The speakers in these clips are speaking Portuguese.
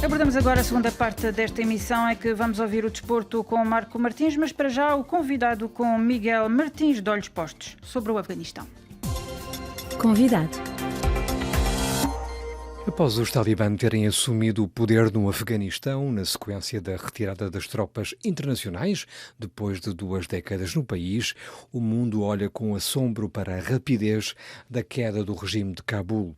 Abordamos agora a segunda parte desta emissão, em que vamos ouvir o desporto com Marco Martins, mas para já o convidado com Miguel Martins de Olhos Postos, sobre o Afeganistão. Convidado. Após os talibã terem assumido o poder no Afeganistão, na sequência da retirada das tropas internacionais, depois de 2 décadas no país, o mundo olha com assombro para a rapidez da queda do regime de Cabul.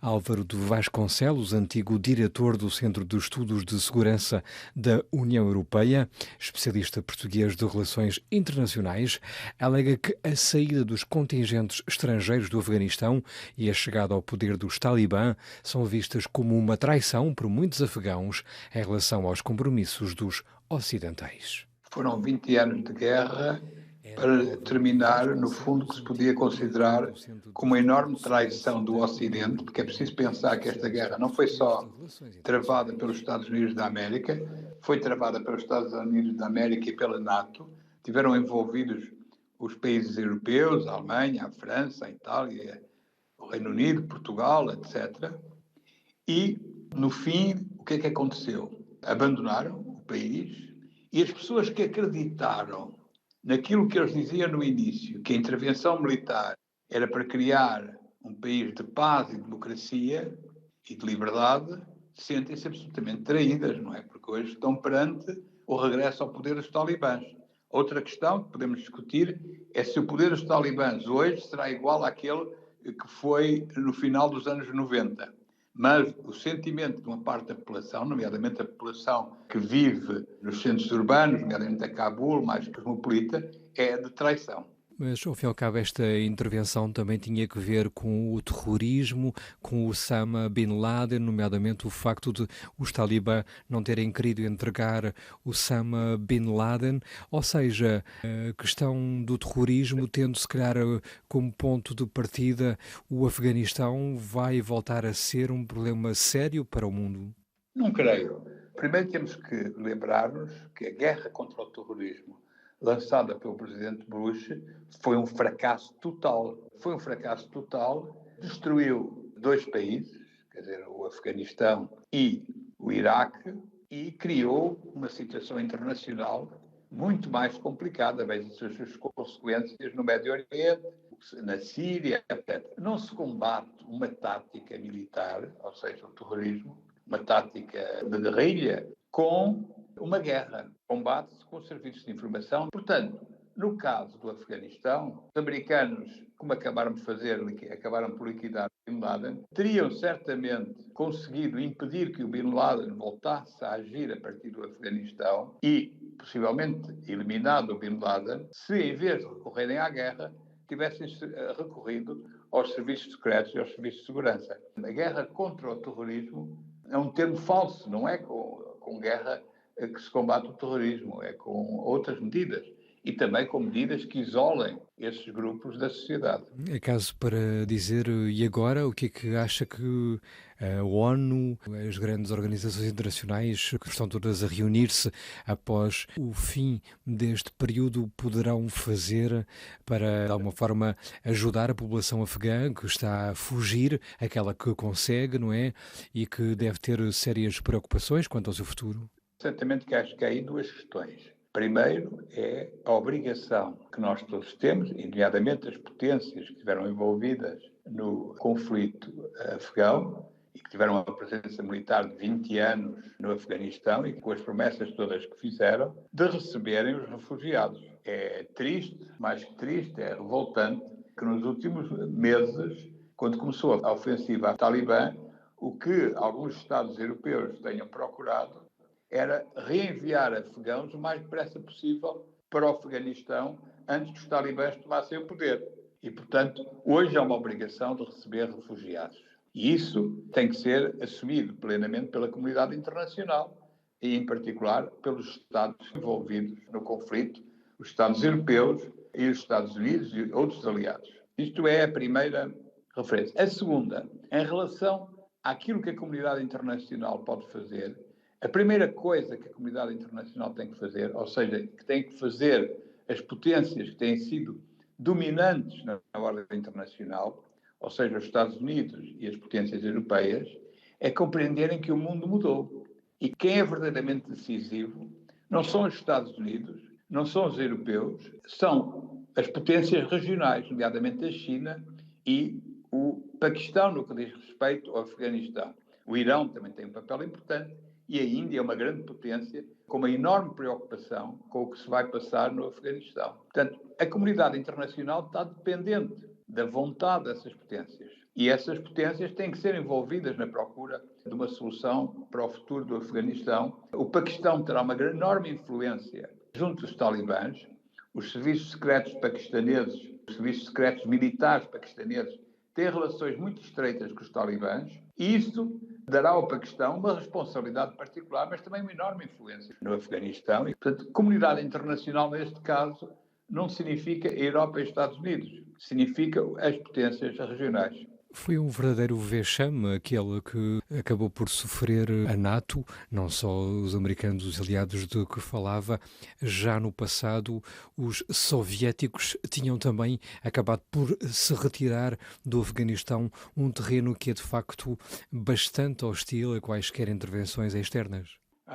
Álvaro de Vasconcelos, antigo diretor do Centro de Estudos de Segurança da União Europeia, especialista português de relações internacionais, alega que a saída dos contingentes estrangeiros do Afeganistão e a chegada ao poder dos talibã são vistas como uma traição por muitos afegãos em relação aos compromissos dos ocidentais. Foram 20 anos de guerra para terminar, no fundo, que se podia considerar como uma enorme traição do Ocidente, porque é preciso pensar que esta guerra não foi só travada pelos Estados Unidos da América, foi travada pelos Estados Unidos da América e pela NATO. Tiveram envolvidos os países europeus, a Alemanha, a França, a Itália, o Reino Unido, Portugal, etc. E, no fim, o que é que aconteceu? Abandonaram o país e as pessoas que acreditaram naquilo que eles diziam no início, que a intervenção militar era para criar um país de paz e democracia e de liberdade, sentem-se absolutamente traídas, não é? Porque hoje estão perante o regresso ao poder dos talibãs. Outra questão que podemos discutir é se o poder dos talibãs hoje será igual àquele que foi no final dos anos 90. Mas o sentimento de uma parte da população, nomeadamente a população que vive nos centros urbanos, nomeadamente a Cabul, mais cosmopolita, é de traição. Mas, ao fim e ao cabo, esta intervenção também tinha que ver com o terrorismo, com o Osama Bin Laden, nomeadamente o facto de os talibã não terem querido entregar o Osama Bin Laden, ou seja, a questão do terrorismo tendo se calhar como ponto de partida o Afeganistão vai voltar a ser um problema sério para o mundo? Não creio. Primeiro temos que lembrar-nos que a guerra contra o terrorismo lançada pelo presidente Bush foi um fracasso total. Foi um fracasso total, destruiu 2 países, quer dizer, o Afeganistão e o Iraque, e criou uma situação internacional muito mais complicada, veja as suas consequências no Médio Oriente, na Síria, etc. Não se combate uma tática militar, ou seja, o terrorismo, uma tática de guerrilha, com uma guerra. Combate-se com serviços de informação. Portanto, no caso do Afeganistão, os americanos, como acabaram de fazer, acabaram por liquidar Bin Laden, teriam certamente conseguido impedir que o Bin Laden voltasse a agir a partir do Afeganistão e, possivelmente, eliminado o Bin Laden, se, em vez de recorrerem à guerra, tivessem recorrido aos serviços secretos e aos serviços de segurança. A guerra contra o terrorismo é um termo falso, não é com guerra que se combate o terrorismo, é com outras medidas e também com medidas que isolem esses grupos da sociedade. É caso para dizer, e agora, o que é que acha que a ONU, as grandes organizações internacionais que estão todas a reunir-se após o fim deste período poderão fazer para, de alguma forma, ajudar a população afegã que está a fugir, aquela que consegue, não é? E que deve ter sérias preocupações quanto ao seu futuro? Certamente que acho que há aí 2 questões. Primeiro é a obrigação que nós todos temos, nomeadamente as potências que estiveram envolvidas no conflito afegão e que tiveram uma presença militar de 20 anos no Afeganistão e com as promessas todas que fizeram, de receberem os refugiados. É triste, mais que triste, é revoltante que nos últimos meses, quando começou a ofensiva talibã, o que alguns Estados europeus tenham procurado era reenviar afegãos o mais depressa possível para o Afeganistão antes que os talibãs tomassem o poder. E, portanto, hoje há uma obrigação de receber refugiados. E isso tem que ser assumido plenamente pela comunidade internacional e, em particular, pelos Estados envolvidos no conflito, os Estados europeus e os Estados Unidos e outros aliados. Isto é a primeira referência. A segunda, em relação àquilo que a comunidade internacional pode fazer, a primeira coisa que a comunidade internacional tem que fazer, ou seja, que tem que fazer as potências que têm sido dominantes na ordem internacional, ou seja, os Estados Unidos e as potências europeias, é compreenderem que o mundo mudou E quem é verdadeiramente decisivo não são os Estados Unidos, não são os europeus, são as potências regionais, nomeadamente a China e o Paquistão, no que diz respeito ao Afeganistão. O Irão também tem um papel importante e a Índia é uma grande potência com uma enorme preocupação com o que se vai passar no Afeganistão. Portanto, a comunidade internacional está dependente da vontade dessas potências. E essas potências têm que ser envolvidas na procura de uma solução para o futuro do Afeganistão. O Paquistão terá uma enorme influência junto dos talibãs. Os serviços secretos paquistaneses, os serviços secretos militares paquistaneses têm relações muito estreitas com os talibãs e isso dará ao Paquistão uma responsabilidade particular, mas também uma enorme influência no Afeganistão. E, portanto, comunidade internacional, neste caso, não significa a Europa e os Estados Unidos, significa as potências regionais. Foi um verdadeiro vexame aquele que acabou por sofrer a NATO, não só os americanos, os aliados de que falava. Já no passado, os soviéticos tinham também acabado por se retirar do Afeganistão, um terreno que é de facto bastante hostil a quaisquer intervenções externas.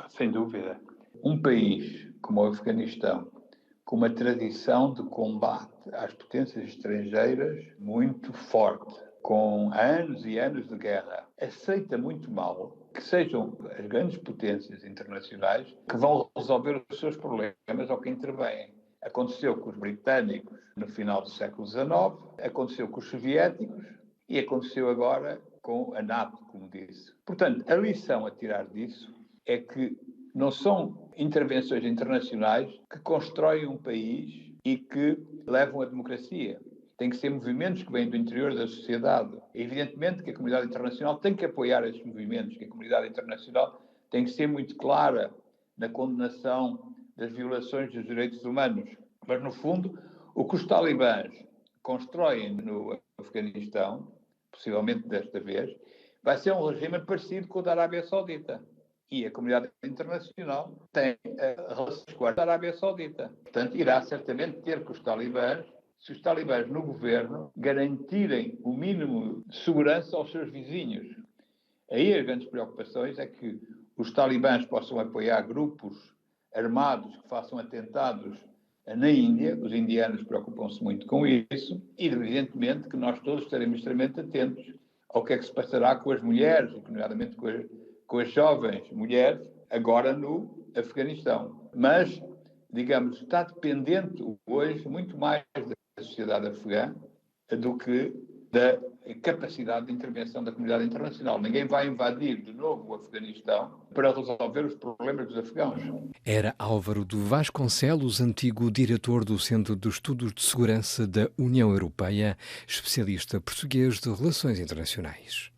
Sem dúvida. Um país como o Afeganistão, com uma tradição de combate às potências estrangeiras muito forte, com anos e anos de guerra, aceita muito mal que sejam as grandes potências internacionais que vão resolver os seus problemas ou que intervêm. Aconteceu com os britânicos no final do século XIX, aconteceu com os soviéticos e aconteceu agora com a NATO, como disse. Portanto, a lição a tirar disso é que não são intervenções internacionais que constroem um país e que levam à democracia. Tem que ser movimentos que vêm do interior da sociedade. É evidentemente que a comunidade internacional tem que apoiar esses movimentos, que a comunidade internacional tem que ser muito clara na condenação das violações dos direitos humanos. Mas, no fundo, o que os talibãs constroem no Afeganistão, possivelmente desta vez, vai ser um regime parecido com o da Arábia Saudita. E a comunidade internacional tem relações com a Arábia Saudita. Portanto, irá certamente ter com os talibãs, se os talibãs no governo garantirem o mínimo de segurança aos seus vizinhos. Aí as grandes preocupações é que os talibãs possam apoiar grupos armados que façam atentados na Índia. Os indianos preocupam-se muito com isso e, evidentemente, que nós todos estaremos extremamente atentos ao que é que se passará com as mulheres, nomeadamente com as jovens mulheres, agora no Afeganistão. Mas, digamos, está dependente hoje muito mais da sociedade afegã do que da capacidade de intervenção da comunidade internacional. Ninguém vai invadir de novo o Afeganistão para resolver os problemas dos afegãos. Era Álvaro de Vasconcelos, antigo diretor do Centro de Estudos de Segurança da União Europeia, especialista português de Relações Internacionais.